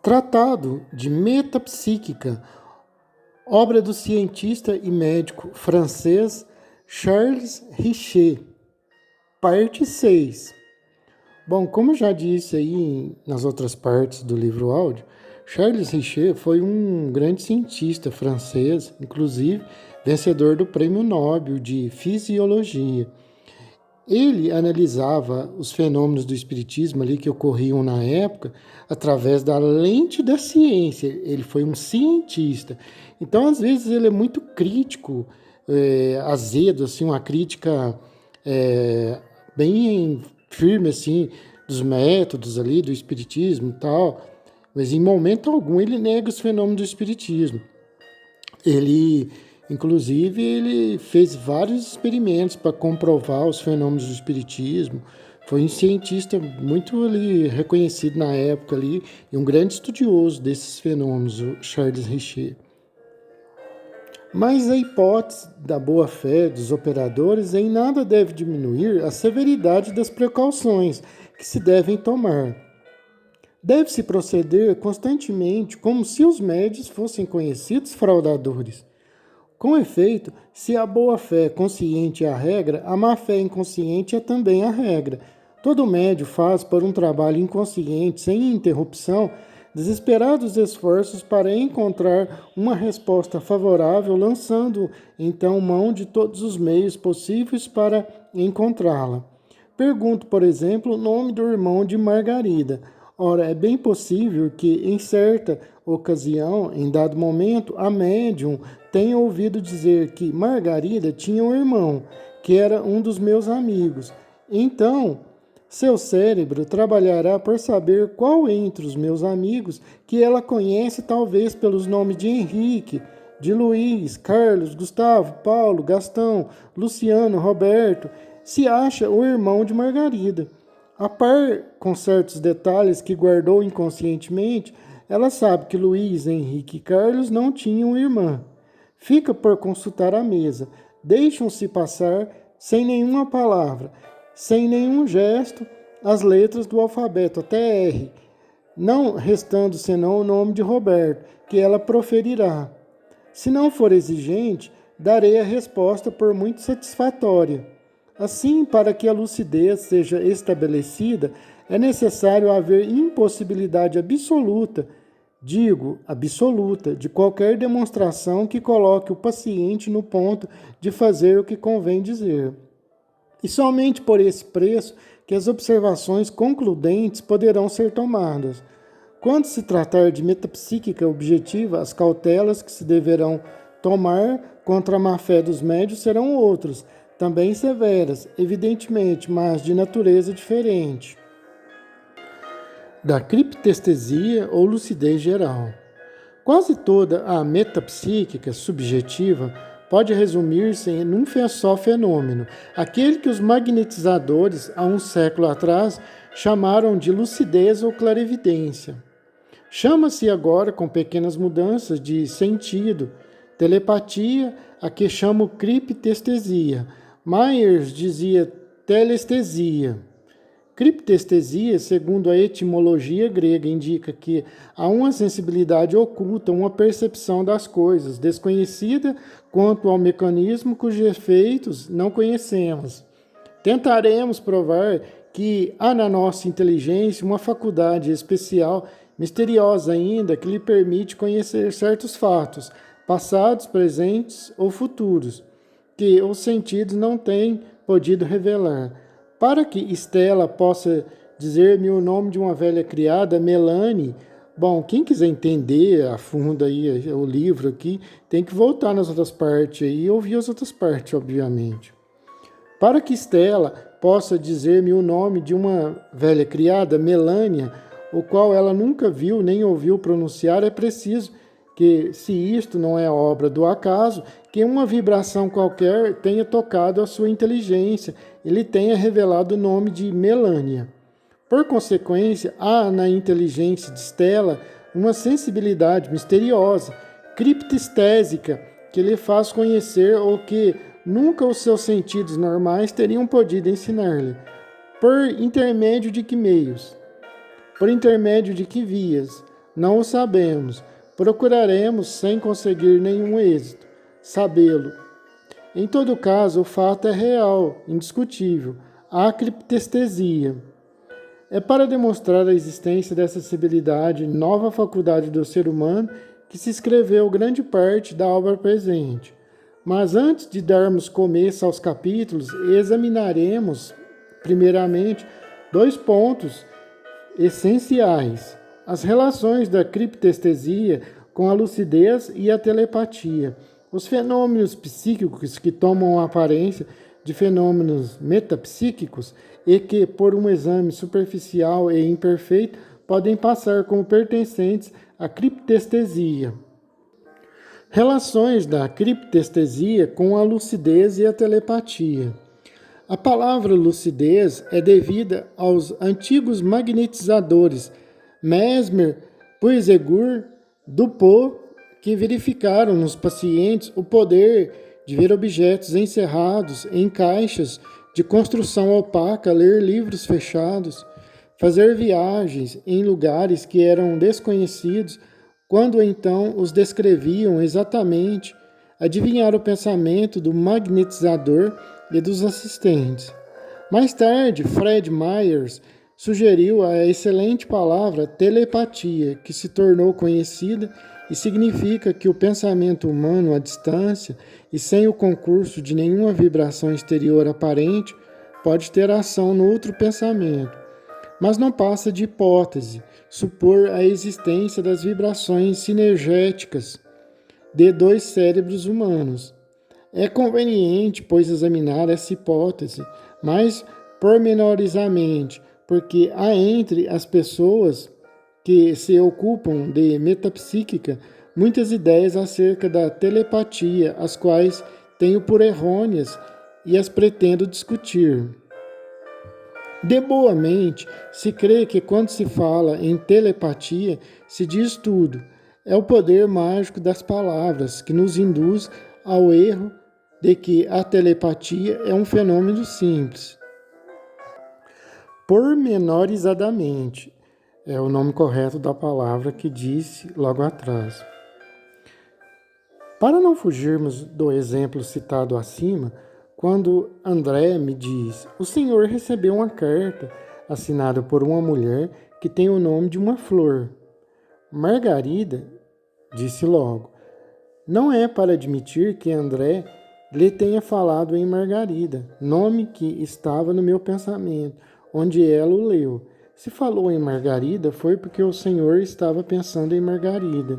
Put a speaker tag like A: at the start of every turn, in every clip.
A: Tratado de Metapsíquica, obra do cientista e médico francês Charles Richer, parte 6. Bom, como eu já disse aí nas outras partes do livro áudio, Charles Richer foi um grande cientista francês, inclusive vencedor do Prêmio Nobel de Fisiologia. Ele analisava os fenômenos do espiritismo ali que ocorriam na época através da lente da ciência. Ele foi um cientista. Então, às vezes, ele é muito crítico, azedo, assim, uma crítica bem firme, assim, dos métodos ali do espiritismo e tal. Mas, em momento algum, ele nega os fenômenos do espiritismo. Inclusive, ele fez vários experimentos para comprovar os fenômenos do espiritismo. Foi um cientista muito ali, reconhecido na época ali, e um grande estudioso desses fenômenos, o Charles Richer. Mas a hipótese da boa-fé dos operadores em nada deve diminuir a severidade das precauções que se devem tomar. Deve-se proceder constantemente como se os médios fossem conhecidos fraudadores. Com efeito, se a boa-fé consciente é a regra, a má-fé inconsciente é também a regra. Todo médio faz por um trabalho inconsciente, sem interrupção, desesperados esforços para encontrar uma resposta favorável, lançando então mão de todos os meios possíveis para encontrá-la. Pergunto, por exemplo, o nome do irmão de Margarida. Ora, é bem possível que, em certa ocasião, em dado momento, a médium tenha ouvido dizer que Margarida tinha um irmão, que era um dos meus amigos. Então, seu cérebro trabalhará por saber qual entre os meus amigos que ela conhece talvez pelos nomes de Henrique, de Luiz, Carlos, Gustavo, Paulo, Gastão, Luciano, Roberto, se acha o irmão de Margarida. A par com certos detalhes que guardou inconscientemente, ela sabe que Luiz, Henrique e Carlos não tinham irmã. Fica por consultar a mesa. Deixam-se passar, sem nenhuma palavra, sem nenhum gesto, as letras do alfabeto, até R, não restando senão o nome de Roberto, que ela proferirá. Se não for exigente, darei a resposta por muito satisfatória. Assim, para que a lucidez seja estabelecida, é necessário haver impossibilidade absoluta, digo absoluta, de qualquer demonstração que coloque o paciente no ponto de fazer o que convém dizer. E somente por esse preço que as observações concludentes poderão ser tomadas. Quando se tratar de metapsíquica objetiva, as cautelas que se deverão tomar contra a má-fé dos médios serão outras, também severas, evidentemente, mas de natureza diferente. Da criptestesia ou lucidez geral. Quase toda a metapsíquica subjetiva pode resumir-se em um só fenômeno, aquele que os magnetizadores, há um século atrás, chamaram de lucidez ou clarividência. Chama-se agora, com pequenas mudanças de sentido, telepatia, a que chamo criptestesia. Myers dizia telestesia. Criptestesia, segundo a etimologia grega, indica que há uma sensibilidade oculta, uma percepção das coisas, desconhecida quanto ao mecanismo cujos efeitos não conhecemos. Tentaremos provar que há na nossa inteligência uma faculdade especial, misteriosa ainda, que lhe permite conhecer certos fatos, passados, presentes ou futuros, que os sentidos não têm podido revelar. Para que Estela possa dizer-me o nome de uma velha criada, Melanie, bom, quem quiser entender a fundo aí o livro aqui, tem que voltar nas outras partes aí e ouvir as outras partes, obviamente. Para que Estela possa dizer-me o nome de uma velha criada, Melânia, o qual ela nunca viu nem ouviu pronunciar, é preciso que, se isto não é obra do acaso, que uma vibração qualquer tenha tocado a sua inteligência e lhe tenha revelado o nome de Melânia. Por consequência, há na inteligência de Stella uma sensibilidade misteriosa, criptistésica, que lhe faz conhecer o que nunca os seus sentidos normais teriam podido ensinar-lhe. Por intermédio de que meios? Por intermédio de que vias? Não o sabemos. Procuraremos sem conseguir nenhum êxito sabê-lo. Em todo caso, o fato é real, indiscutível. Há criptestesia. É para demonstrar a existência dessa sensibilidade, nova faculdade do ser humano, que se escreveu grande parte da obra presente. Mas antes de darmos começo aos capítulos, examinaremos, primeiramente, dois pontos essenciais: as relações da criptestesia com a lucidez e a telepatia, os fenômenos psíquicos que tomam a aparência de fenômenos metapsíquicos e que, por um exame superficial e imperfeito, podem passar como pertencentes à criptestesia. Relações da criptestesia com a lucidez e a telepatia. A palavra lucidez é devida aos antigos magnetizadores Mesmer, Puisegur, Dupont, que verificaram nos pacientes o poder de ver objetos encerrados em caixas de construção opaca, ler livros fechados, fazer viagens em lugares que eram desconhecidos, quando então os descreviam exatamente, adivinhar o pensamento do magnetizador e dos assistentes. Mais tarde, Fred Myers sugeriu a excelente palavra telepatia, que se tornou conhecida e significa que o pensamento humano à distância e sem o concurso de nenhuma vibração exterior aparente pode ter ação no outro pensamento. Mas não passa de hipótese supor a existência das vibrações sinergéticas de dois cérebros humanos. É conveniente, pois, examinar essa hipótese mais pormenorizadamente, porque há entre as pessoas que se ocupam de metapsíquica muitas ideias acerca da telepatia, as quais tenho por errôneas e as pretendo discutir. De boa mente, se crê que quando se fala em telepatia, se diz tudo. É o poder mágico das palavras que nos induz ao erro de que a telepatia é um fenômeno simples. Pormenorizadamente é o nome correto da palavra que disse logo atrás. Para não fugirmos do exemplo citado acima, quando André me diz: o senhor recebeu uma carta assinada por uma mulher que tem o nome de uma flor. Margarida disse logo: não é para admitir que André lhe tenha falado em Margarida, nome que estava no meu pensamento, onde ela o leu. Se falou em Margarida, foi porque o senhor estava pensando em Margarida.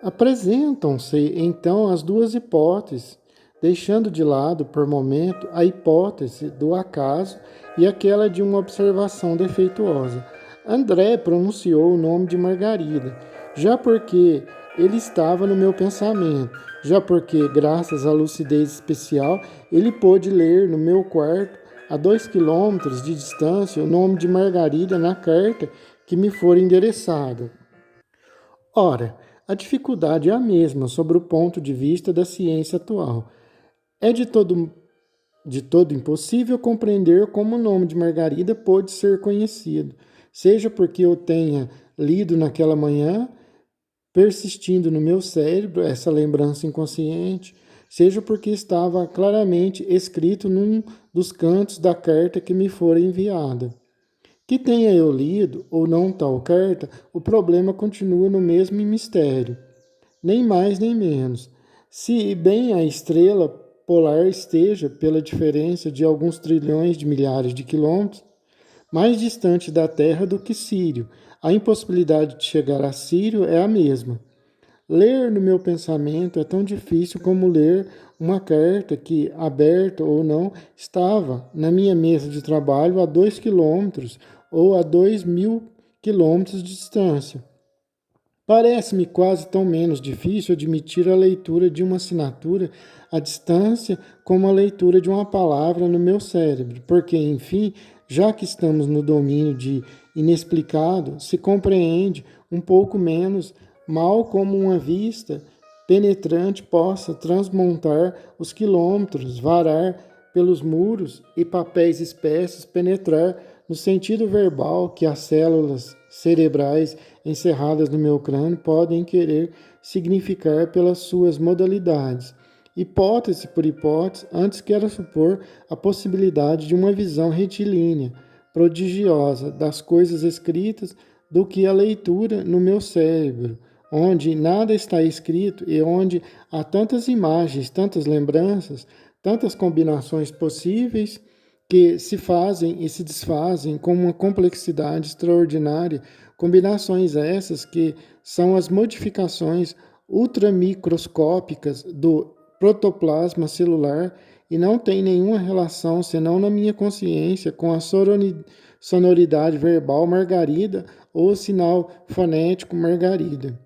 A: Apresentam-se então as duas hipóteses, deixando de lado, por momento, a hipótese do acaso e aquela de uma observação defeituosa. André pronunciou o nome de Margarida, já porque ele estava no meu pensamento, já porque, graças à lucidez especial, ele pôde ler no meu quarto, a 2 quilômetros de distância, o nome de Margarida na carta que me fora endereçada. Ora, a dificuldade é a mesma sob o ponto de vista da ciência atual. É de todo impossível compreender como o nome de Margarida pôde ser conhecido, seja porque eu tenha lido naquela manhã, persistindo no meu cérebro essa lembrança inconsciente, seja porque estava claramente escrito num dos cantos da carta que me fora enviada. Que tenha eu lido ou não tal carta, o problema continua no mesmo mistério, nem mais nem menos. Se bem a estrela polar esteja, pela diferença de alguns trilhões de milhares de quilômetros, mais distante da Terra do que Sírio, a impossibilidade de chegar a Sírio é a mesma. Ler no meu pensamento é tão difícil como ler uma carta que, aberta ou não, estava na minha mesa de trabalho a 2 quilômetros ou a 2.000 quilômetros de distância. Parece-me quase tão menos difícil admitir a leitura de uma assinatura à distância como a leitura de uma palavra no meu cérebro, porque, enfim, já que estamos no domínio de inexplicado, se compreende um pouco menos mal como uma vista penetrante possa transmontar os quilômetros, varar pelos muros e papéis espessos penetrar no sentido verbal que as células cerebrais encerradas no meu crânio podem querer significar pelas suas modalidades. Hipótese por hipótese, antes quero supor a possibilidade de uma visão retilínea, prodigiosa das coisas escritas do que a leitura no meu cérebro, onde nada está escrito e onde há tantas imagens, tantas lembranças, tantas combinações possíveis que se fazem e se desfazem com uma complexidade extraordinária, combinações essas que são as modificações ultramicroscópicas do protoplasma celular e não tem nenhuma relação, senão na minha consciência, com a sonoridade verbal Margarida ou sinal fonético Margarida.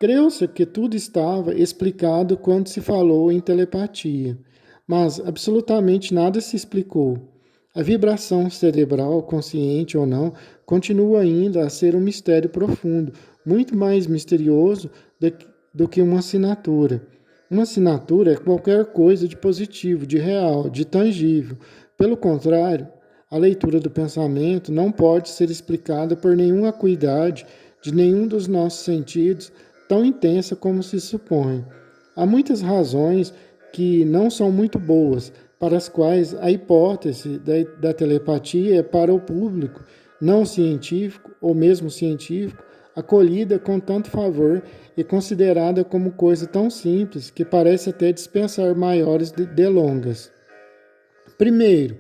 A: Creu-se que tudo estava explicado quando se falou em telepatia, mas absolutamente nada se explicou. A vibração cerebral, consciente ou não, continua ainda a ser um mistério profundo, muito mais misterioso do que uma assinatura. Uma assinatura é qualquer coisa de positivo, de real, de tangível. Pelo contrário, a leitura do pensamento não pode ser explicada por nenhuma acuidade de nenhum dos nossos sentidos tão intensa como se supõe. Há muitas razões que não são muito boas, para as quais a hipótese da telepatia é para o público não científico ou mesmo científico acolhida com tanto favor e considerada como coisa tão simples que parece até dispensar maiores delongas. Primeiro,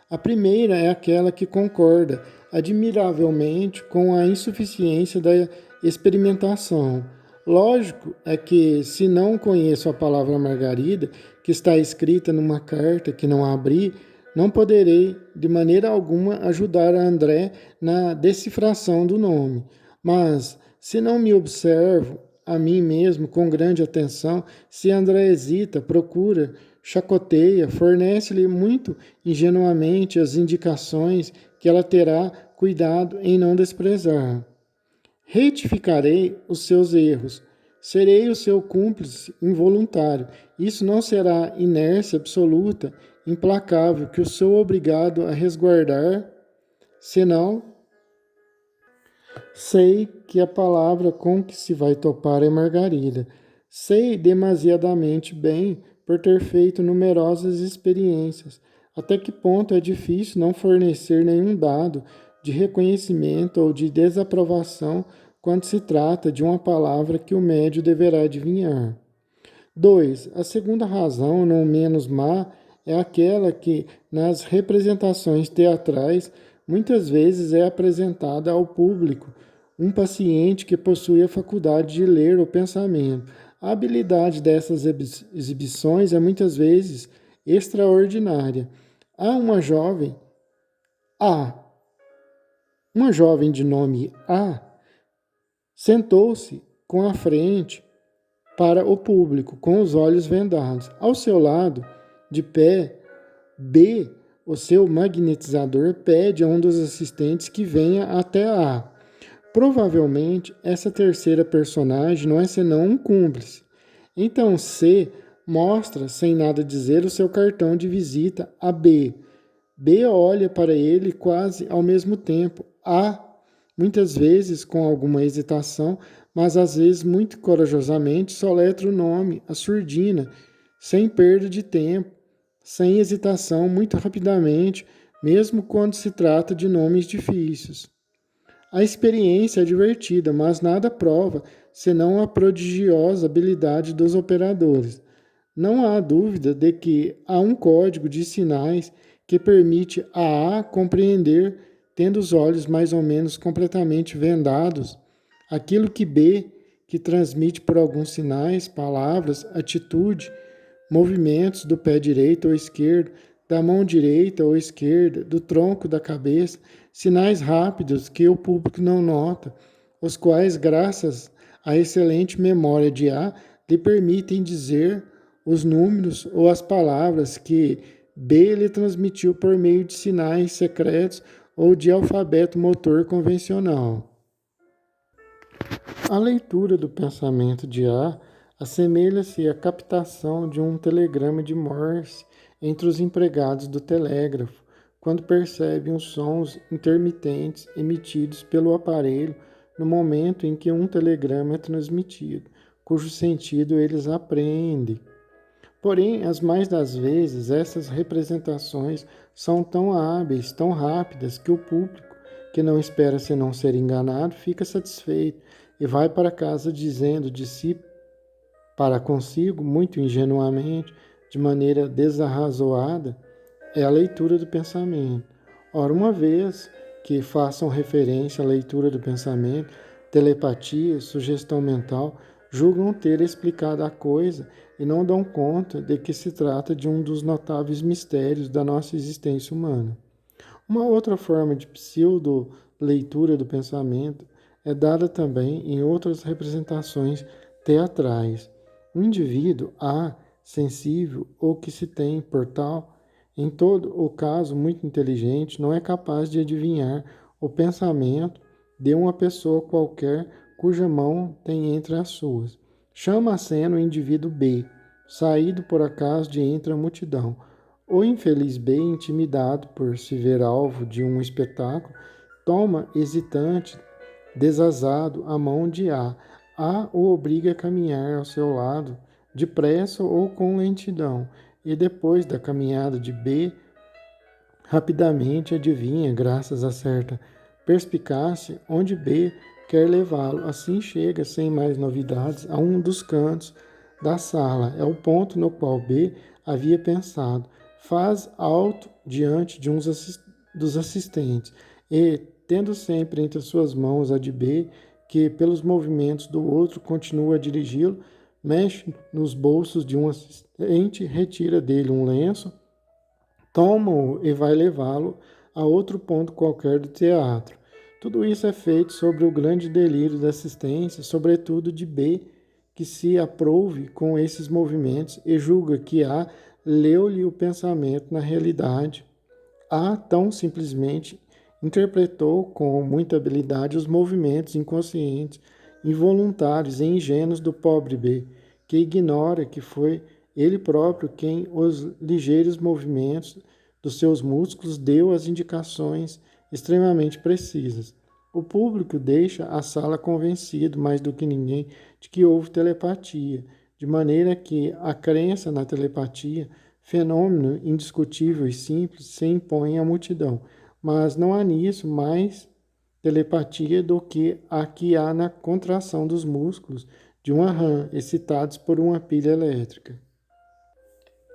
A: a primeira é aquela que concorda admiravelmente com a insuficiência da experimentação. Lógico é que, se não conheço a palavra Margarida, que está escrita numa carta que não abri, não poderei, de maneira alguma, ajudar a André na decifração do nome. Mas, se não me observo a mim mesmo com grande atenção, se André hesita, procura, chacoteia, fornece-lhe muito ingenuamente as indicações que ela terá cuidado em não desprezar. Retificarei os seus erros. Serei o seu cúmplice involuntário. Isso não será inércia absoluta, implacável, que eu sou obrigado a resguardar, senão sei que a palavra com que se vai topar é Margarida. Sei demasiadamente bem por ter feito numerosas experiências. Até que ponto é difícil não fornecer nenhum dado de reconhecimento ou de desaprovação quando se trata de uma palavra que o médio deverá adivinhar. 2. A segunda razão, não menos má, é aquela que, nas representações teatrais, muitas vezes é apresentada ao público um paciente que possui a faculdade de ler o pensamento. A habilidade dessas exibições é muitas vezes extraordinária. Há A, uma jovem de nome A, sentou-se com a frente para o público, com os olhos vendados. Ao seu lado, de pé, B, o seu magnetizador, pede a um dos assistentes que venha até A. Provavelmente, essa terceira personagem não é senão um cúmplice. Então, C mostra, sem nada dizer, o seu cartão de visita a B. B olha para ele quase ao mesmo tempo. A, muitas vezes com alguma hesitação, mas às vezes muito corajosamente, soletra o nome, a surdina, sem perda de tempo, sem hesitação, muito rapidamente, mesmo quando se trata de nomes difíceis. A experiência é divertida, mas nada prova, senão a prodigiosa habilidade dos operadores. Não há dúvida de que há um código de sinais que permite a A compreender, tendo os olhos mais ou menos completamente vendados, aquilo que B, que transmite por alguns sinais, palavras, atitude, movimentos do pé direito ou esquerdo, da mão direita ou esquerda, do tronco da cabeça, sinais rápidos que o público não nota, os quais, graças à excelente memória de A, lhe permitem dizer os números ou as palavras que B lhe transmitiu por meio de sinais secretos ou de alfabeto motor convencional. A leitura do pensamento de A assemelha-se à captação de um telegrama de Morse entre os empregados do telégrafo, quando percebem os sons intermitentes emitidos pelo aparelho no momento em que um telegrama é transmitido, cujo sentido eles apreendem. Porém, as mais das vezes, essas representações são tão hábeis, tão rápidas, que o público, que não espera senão ser enganado, fica satisfeito e vai para casa dizendo de si para consigo, muito ingenuamente, de maneira desarrazoada, é a leitura do pensamento. Ora, uma vez que façam referência à leitura do pensamento, telepatia, sugestão mental, julgam ter explicado a coisa e não dão conta de que se trata de um dos notáveis mistérios da nossa existência humana. Uma outra forma de pseudo-leitura do pensamento é dada também em outras representações teatrais. O indivíduo sensível ou que se tem por tal, em todo o caso muito inteligente, não é capaz de adivinhar o pensamento de uma pessoa qualquer cuja mão tem entre as suas. Chama a cena o indivíduo B, saído por acaso de entre a multidão. O infeliz B, intimidado por se ver alvo de um espetáculo, toma, hesitante, desazado, a mão de A. A o obriga a caminhar ao seu lado, depressa ou com lentidão, e depois da caminhada de B, rapidamente adivinha, graças a certa perspicácia, onde B quer levá-lo. Assim chega, sem mais novidades, a um dos cantos da sala. É o ponto no qual B havia pensado. Faz alto diante de dos assistentes e, tendo sempre entre suas mãos a de B, que pelos movimentos do outro continua a dirigi-lo, mexe nos bolsos de um assistente, retira dele um lenço, toma-o e vai levá-lo a outro ponto qualquer do teatro. Tudo isso é feito sobre o grande delírio da assistência, sobretudo de B, que se aprouve com esses movimentos e julga que A leu-lhe o pensamento na realidade. A tão simplesmente interpretou com muita habilidade os movimentos inconscientes, involuntários e ingênuos do pobre B, que ignora que foi ele próprio quem os ligeiros movimentos dos seus músculos deu as indicações extremamente precisas. O público deixa a sala convencido, mais do que ninguém, de que houve telepatia, de maneira que a crença na telepatia, fenômeno indiscutível e simples, se impõe à multidão. Mas não há nisso mais telepatia do que a que há na contração dos músculos de uma rã excitados por uma pilha elétrica.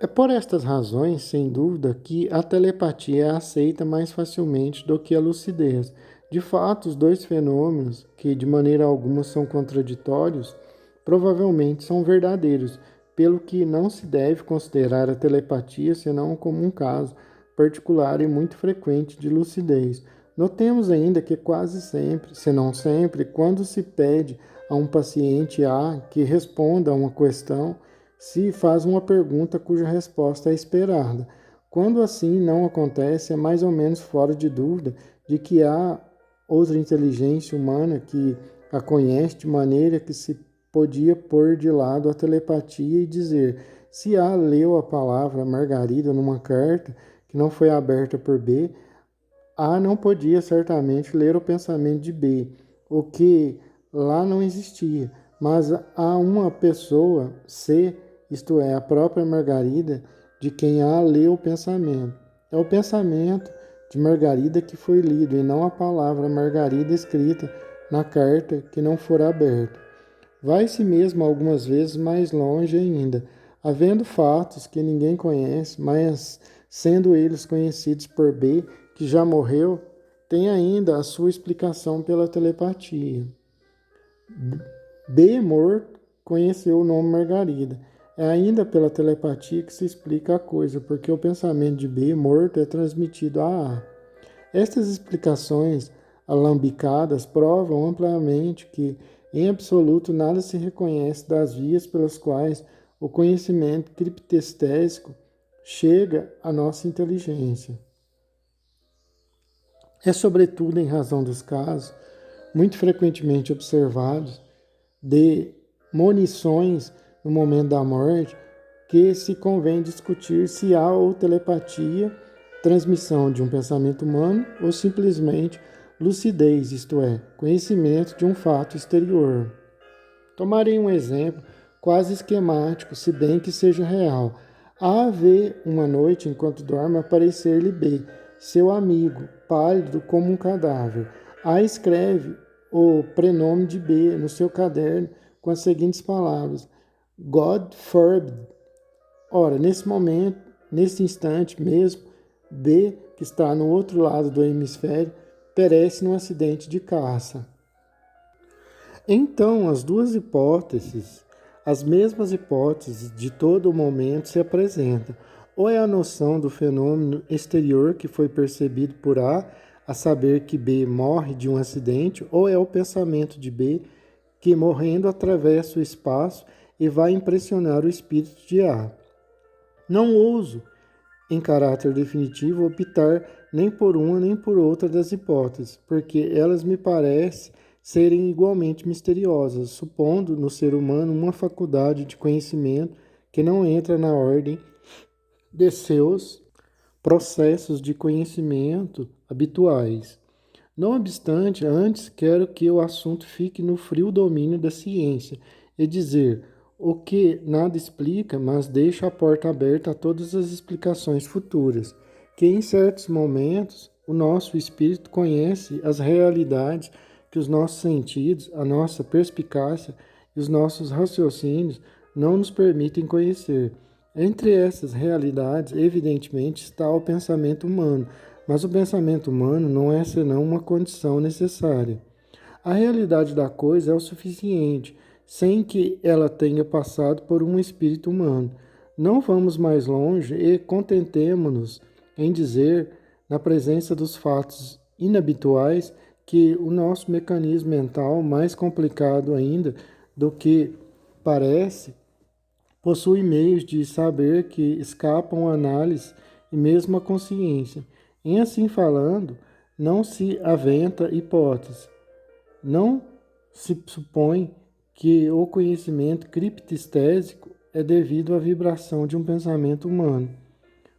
A: É por estas razões, sem dúvida, que a telepatia é aceita mais facilmente do que a lucidez. De fato, os dois fenômenos, que de maneira alguma são contraditórios, provavelmente são verdadeiros, pelo que não se deve considerar a telepatia senão como um caso particular e muito frequente de lucidez. Notemos ainda que quase sempre, se não sempre, quando se pede a um paciente A que responda a uma questão, se faz uma pergunta cuja resposta é esperada. Quando assim não acontece, é mais ou menos fora de dúvida de que há outra inteligência humana que a conhece de maneira que se podia pôr de lado a telepatia e dizer: se A leu a palavra Margarida numa carta que não foi aberta por B, A não podia certamente ler o pensamento de B, o que lá não existia, mas há uma pessoa, C, isto é, a própria Margarida, de quem A leu o pensamento. É o pensamento de Margarida que foi lido, e não a palavra Margarida escrita na carta que não fora aberta. Vai-se mesmo algumas vezes mais longe ainda, havendo fatos que ninguém conhece, mas sendo eles conhecidos por B, que já morreu, tem ainda a sua explicação pela telepatia. B, morto, conheceu o nome Margarida. É ainda pela telepatia que se explica a coisa, porque o pensamento de B, morto, é transmitido a A. Estas explicações alambicadas provam amplamente que, em absoluto, nada se reconhece das vias pelas quais o conhecimento criptestésico chega à nossa inteligência. É, sobretudo, em razão dos casos, muito frequentemente observados, de monições no momento da morte, que se convém discutir se há ou telepatia transmissão de um pensamento humano ou simplesmente lucidez, isto é, conhecimento de um fato exterior. Tomarei um exemplo quase esquemático, se bem que seja real. A vê uma noite, enquanto dorme, aparecer-lhe B, seu amigo, pálido como um cadáver. A escreve o prenome de B no seu caderno com as seguintes palavras: God forbid. Ora, nesse momento, nesse instante mesmo, B, que está no outro lado do hemisfério, perece num acidente de caça. Então, as mesmas hipóteses de todo momento se apresentam. Ou é a noção do fenômeno exterior que foi percebido por A saber que B morre de um acidente, ou é o pensamento de B que, morrendo, atravessa o espaço e vai impressionar o espírito de A. Não ouso, em caráter definitivo, optar nem por uma nem por outra das hipóteses, porque elas me parecem serem igualmente misteriosas, supondo no ser humano uma faculdade de conhecimento que não entra na ordem de seus processos de conhecimento habituais. Não obstante, antes quero que o assunto fique no frio domínio da ciência, e dizer o que nada explica, mas deixa a porta aberta a todas as explicações futuras, que em certos momentos o nosso espírito conhece as realidades que os nossos sentidos, a nossa perspicácia e os nossos raciocínios não nos permitem conhecer. Entre essas realidades, evidentemente, está o pensamento humano, mas o pensamento humano não é senão uma condição necessária. A realidade da coisa é o suficiente, sem que ela tenha passado por um espírito humano. Não vamos mais longe e contentemo-nos em dizer, na presença dos fatos inabituais, que o nosso mecanismo mental, mais complicado ainda do que parece, possui meios de saber que escapam à análise e mesmo à consciência. Em assim falando, não se aventa hipótese, não se supõe que o conhecimento criptistésico é devido à vibração de um pensamento humano.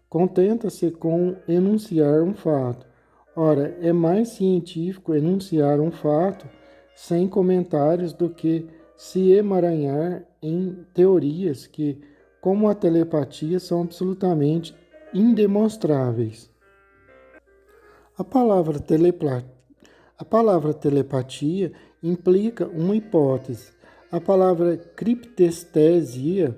A: Contenta-se com enunciar um fato. Ora, é mais científico enunciar um fato sem comentários do que se emaranhar em teorias que, como a telepatia, são absolutamente indemonstráveis. A palavra, a palavra telepatia implica uma hipótese. A palavra criptestesia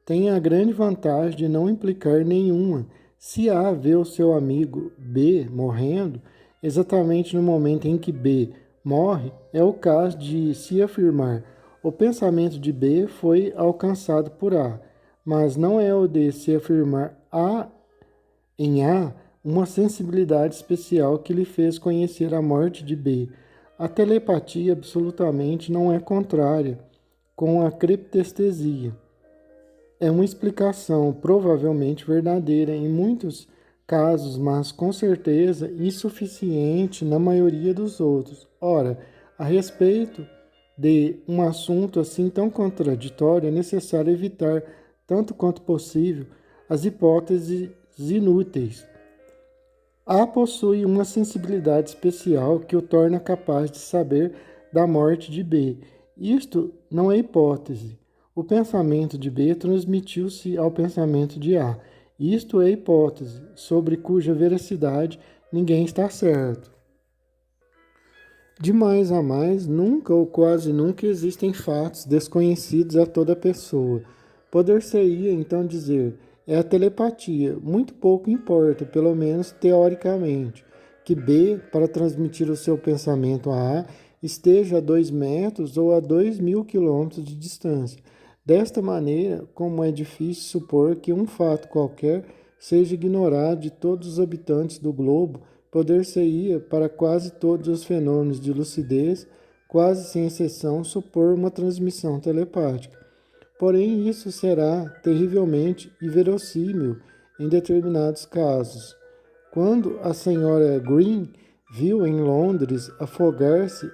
A: tem a grande vantagem de não implicar nenhuma. Se A vê o seu amigo B morrendo, exatamente no momento em que B morre, é o caso de se afirmar: o pensamento de B foi alcançado por A, mas não é o de se afirmar A em A uma sensibilidade especial que lhe fez conhecer a morte de B. A telepatia absolutamente não é contrária com a criptestesia. É uma explicação provavelmente verdadeira em muitos casos, mas com certeza insuficiente na maioria dos outros. Ora, a respeito de um assunto assim tão contraditório, é necessário evitar, tanto quanto possível, as hipóteses inúteis. A possui uma sensibilidade especial que o torna capaz de saber da morte de B. Isto não é hipótese. O pensamento de B transmitiu-se ao pensamento de A. Isto é hipótese, sobre cuja veracidade ninguém está certo. De mais a mais, nunca ou quase nunca existem fatos desconhecidos a toda pessoa. Poder-se-ia então dizer: é a telepatia, muito pouco importa, pelo menos teoricamente, que B, para transmitir o seu pensamento a A, esteja a 2 metros ou a 2.000 quilômetros de distância. Desta maneira, como é difícil supor que um fato qualquer seja ignorado de todos os habitantes do globo, poder-se-ia, para quase todos os fenômenos de lucidez, quase sem exceção, supor uma transmissão telepática. Porém, isso será terrivelmente inverossímil em determinados casos. Quando a senhora Green viu em Londres afogar-se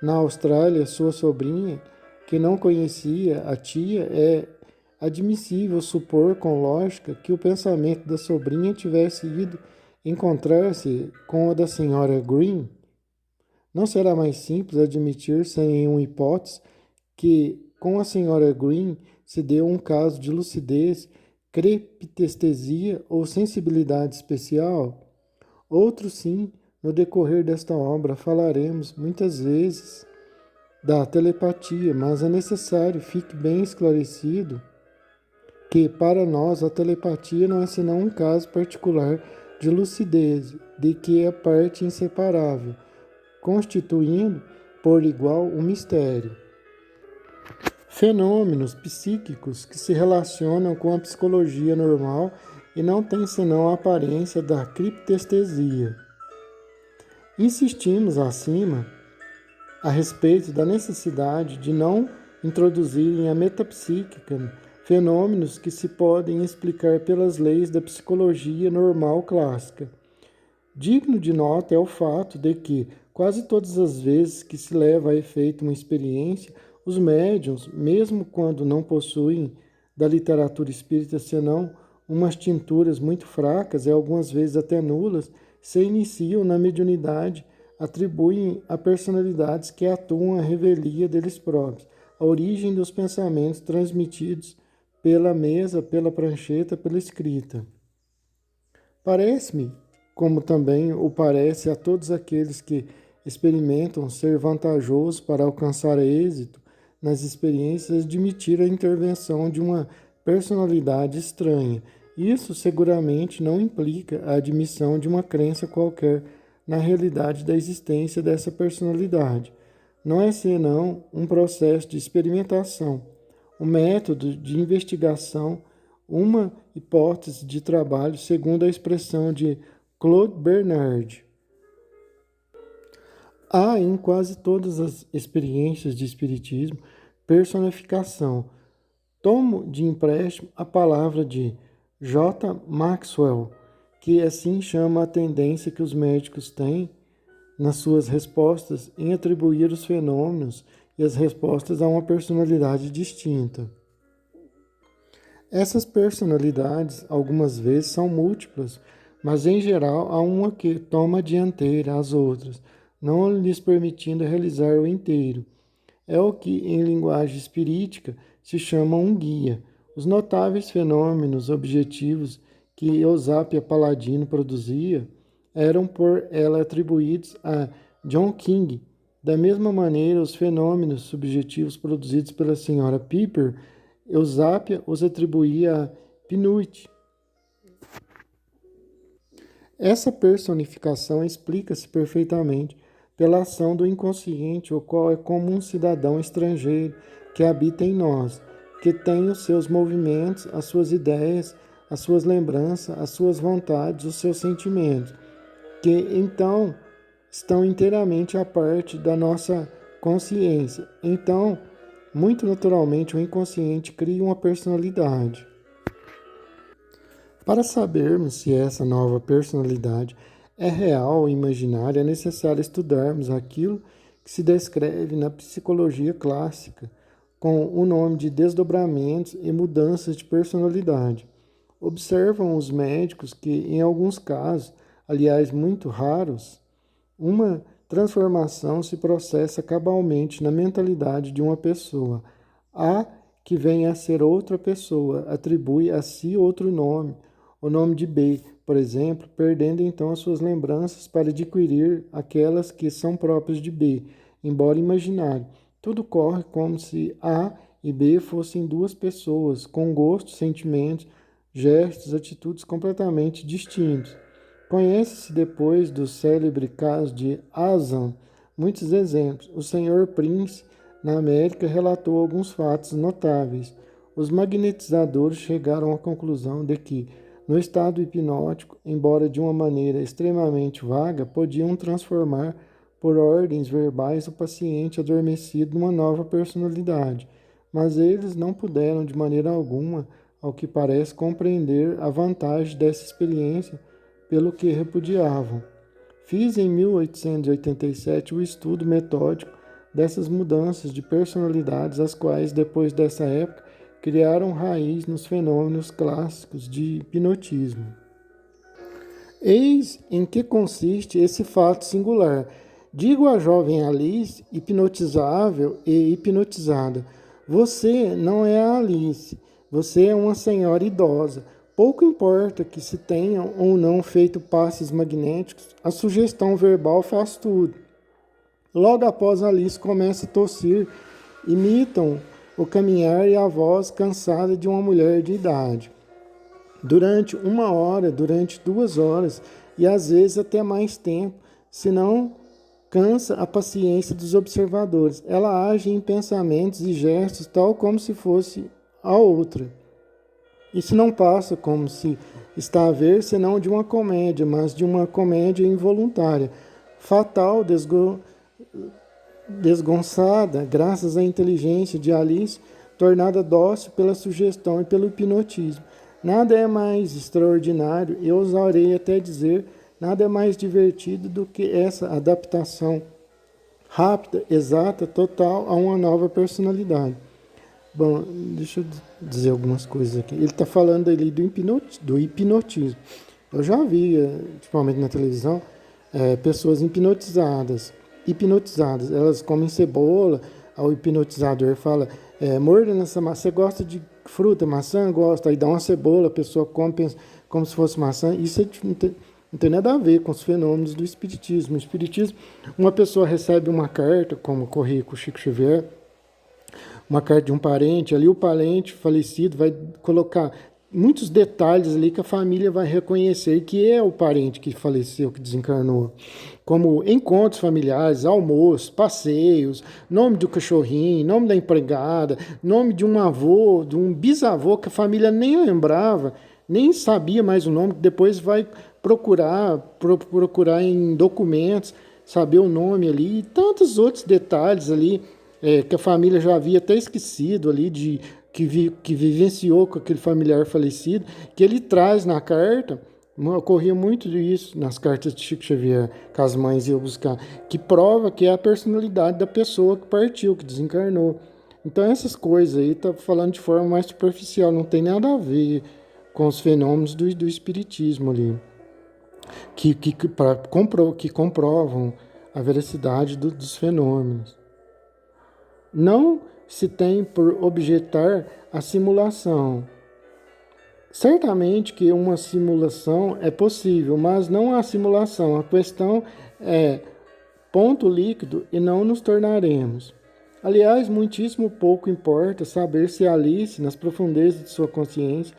A: na Austrália sua sobrinha, que não conhecia a tia, é admissível supor com lógica que o pensamento da sobrinha tivesse ido encontrar-se com a da senhora Green, não será mais simples admitir, sem nenhuma hipótese, que com a senhora Green se deu um caso de lucidez, crepitestesia ou sensibilidade especial? Outro sim, no decorrer desta obra falaremos muitas vezes da telepatia, mas é necessário fique bem esclarecido que para nós a telepatia não é senão um caso particular de lucidez, de que é parte inseparável, constituindo por igual um mistério. Fenômenos psíquicos que se relacionam com a psicologia normal e não têm senão a aparência da criptestesia. Insistimos acima a respeito da necessidade de não introduzirem a metapsíquica fenômenos que se podem explicar pelas leis da psicologia normal clássica. Digno de nota é o fato de que, quase todas as vezes que se leva a efeito uma experiência, os médiuns, mesmo quando não possuem da literatura espírita senão umas tinturas muito fracas e algumas vezes até nulas, se iniciam na mediunidade, atribuem a personalidades que atuam à revelia deles próprios, a origem dos pensamentos transmitidos pela mesa, pela prancheta, pela escrita. Parece-me, como também o parece a todos aqueles que experimentam ser vantajoso para alcançar êxito nas experiências, admitir a intervenção de uma personalidade estranha. Isso seguramente não implica a admissão de uma crença qualquer na realidade da existência dessa personalidade. Não é senão um processo de experimentação, um método de investigação, uma hipótese de trabalho, segundo a expressão de Claude Bernard. Há em quase todas as experiências de espiritismo personificação. Tomo de empréstimo a palavra de J. Maxwell, que assim chama a tendência que os médicos têm nas suas respostas em atribuir os fenômenos e as respostas a uma personalidade distinta. Essas personalidades, algumas vezes, são múltiplas, mas em geral há uma que toma a dianteira às outras, não lhes permitindo realizar o inteiro. É o que, em linguagem espirítica, se chama um guia. Os notáveis fenômenos objetivos que Eusápia Paladino produzia eram por ela atribuídos a John King. Da mesma maneira, os fenômenos subjetivos produzidos pela senhora Piper, Eusápia os atribuía a Pinuit. Essa personificação explica-se perfeitamente pela ação do inconsciente, o qual é como um cidadão estrangeiro que habita em nós, que tem os seus movimentos, as suas ideias, as suas lembranças, as suas vontades, os seus sentimentos, que então estão inteiramente à parte da nossa consciência. Então, muito naturalmente, o inconsciente cria uma personalidade. Para sabermos se essa nova personalidade é real ou imaginária, é necessário estudarmos aquilo que se descreve na psicologia clássica com o nome de desdobramentos e mudanças de personalidade. Observam os médicos que, em alguns casos, aliás muito raros, uma transformação se processa cabalmente na mentalidade de uma pessoa. A que vem a ser outra pessoa atribui a si outro nome, o nome de B, por exemplo, perdendo então as suas lembranças para adquirir aquelas que são próprias de B, embora imaginário. Tudo corre como se A e B fossem duas pessoas, com gostos, sentimentos, gestos, atitudes completamente distintos. Conhece-se depois do célebre caso de Azan muitos exemplos. O senhor Prince, na América, relatou alguns fatos notáveis. Os magnetizadores chegaram à conclusão de que, no estado hipnótico, embora de uma maneira extremamente vaga, podiam transformar por ordens verbais o paciente adormecido numa nova personalidade, mas eles não puderam de maneira alguma, ao que parece, compreender a vantagem dessa experiência, pelo que repudiavam. Fiz em 1887 o estudo metódico dessas mudanças de personalidades, as quais, depois dessa época, criaram raiz nos fenômenos clássicos de hipnotismo. Eis em que consiste esse fato singular. Digo à jovem Alice, hipnotizável e hipnotizada: você não é a Alice, você é uma senhora idosa. Pouco importa que se tenham ou não feito passes magnéticos, a sugestão verbal faz tudo. Logo após Alice começa a tossir, imitam o caminhar e a voz cansada de uma mulher de idade. Durante 1 hora, durante 2 horas e às vezes até mais tempo, se não cansa a paciência dos observadores. Ela age em pensamentos e gestos tal como se fosse a outra. Isso não passa como se está a ver, senão de uma comédia, mas de uma comédia involuntária, fatal, desgonçada, graças à inteligência de Alice, tornada dócil pela sugestão e pelo hipnotismo. Nada é mais extraordinário, eu ousarei até dizer, nada é mais divertido do que essa adaptação rápida, exata, total a uma nova personalidade. Bom, deixa eu dizer algumas coisas aqui. Ele está falando ali do hipnotismo. Eu já vi, principalmente na televisão, pessoas hipnotizadas. Elas comem cebola, o hipnotizador fala, morda nessa maçã, você gosta de fruta, maçã? Gosta. Aí dá uma cebola, a pessoa come como se fosse maçã. Isso não tem nada a ver com os fenômenos do espiritismo. O espiritismo, uma pessoa recebe uma carta, como ocorria com o Chico Xavier, uma carta de um parente, ali o parente falecido vai colocar muitos detalhes ali que a família vai reconhecer que é o parente que faleceu, que desencarnou. Como encontros familiares, almoços, passeios, nome do cachorrinho, nome da empregada, nome de um avô, de um bisavô que a família nem lembrava, nem sabia mais o nome, depois vai procurar em documentos, saber o nome ali, e tantos outros detalhes ali, que a família já havia até esquecido ali, que vivenciou com aquele familiar falecido, que ele traz na carta. Ocorria muito isso nas cartas de Chico Xavier, que as mães iam buscar, que prova que é a personalidade da pessoa que partiu, que desencarnou. Então essas coisas aí tá falando de forma mais superficial, não tem nada a ver com os fenômenos do espiritismo ali, que comprovam a veracidade dos fenômenos. Não se tem por objetar a simulação. Certamente que uma simulação é possível, mas não a simulação. A questão é ponto líquido e não nos tornaremos. Aliás, muitíssimo pouco importa saber se Alice, nas profundezas de sua consciência,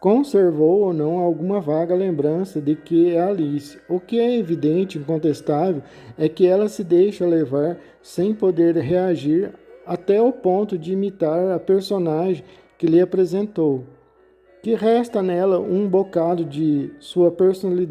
A: conservou ou não alguma vaga lembrança de que é Alice. O que é evidente, incontestável, é que ela se deixa levar sem poder reagir até o ponto de imitar a personagem que lhe apresentou, que resta nela um bocado de sua personalidade